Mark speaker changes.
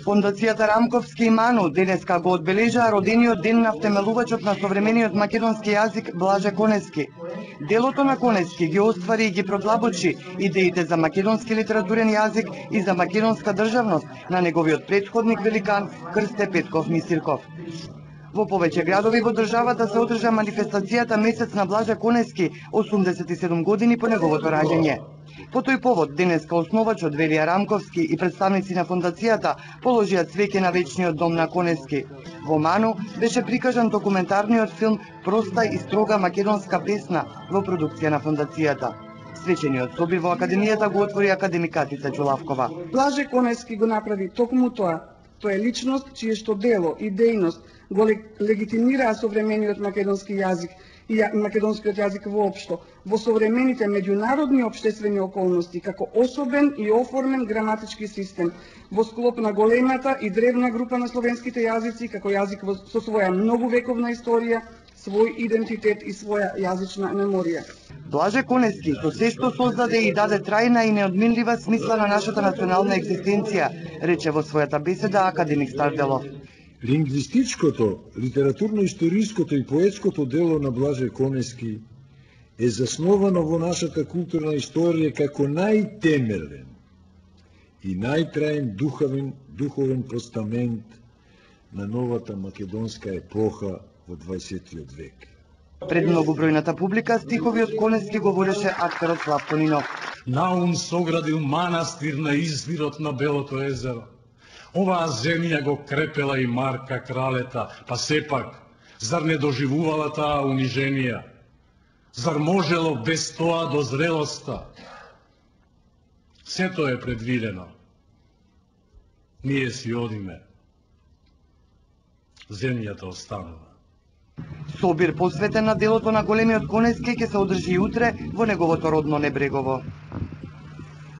Speaker 1: Фондацијата Рамковски и Ману денеска го одбележаа родениот ден на втемелувачот на современиот македонски јазик Блаже Конески. Делото на Конески ги оствари и ги продлабочи идеите за македонски литературен јазик и за македонска државност на неговиот претходник великан Крсте Петков Мисирков. Во повеќе градови во државата се одржа манифестацијата Месец на Блаже Конески, 87 години по неговото раѓање. По тој повод, денеска основачот Велија Рамковски и представници на фондацијата положија цвеќе на вечниот дом на Конески. Во Ману беше прикажан документарниот филм Проста и строга македонска песна во продукција на фондацијата. Свечениот собир во академијата го отвори академик Катица Џулавкова.
Speaker 2: Блаже Конески го направи токму тоа. Тој е личност чие што дело и дејност го легитимираа современиот македонски јазик и македонскиот јазик воопшто во современите меѓународни општествени околности како особен и оформен граматички систем во склоп на големата и древна група на словенските јазици како јазик со своја многувековна историја, свој идентитет и своја јазична меморија.
Speaker 1: Блаже Конески со се што создаде и даде трајна и неодменлива смисла на нашата национална екзистенција, рече во својата беседа академик Старделов.
Speaker 3: Лингвистичкото, литературно-историското и поетското дело на Блаже Конески е засновано во нашата културна историја како најтемелен и најтраен духовен постамент на новата македонска епоха во 20 век.
Speaker 1: Пред многобројната публика стихови од Конески говореше актерот Славко Нинов.
Speaker 4: Наум соградил манастир на извирот на Белото езеро. Оваа земја го крепела и Марка кралета, па сепак, зар не доживувала таа униженија? Зар можело без тоа до зрелоста? Сето е предвидено. Ние си одиме. Земјата останува.
Speaker 1: Собир посветен на делото на големиот Конески ќе се одржи утре во неговото родно Небрегово.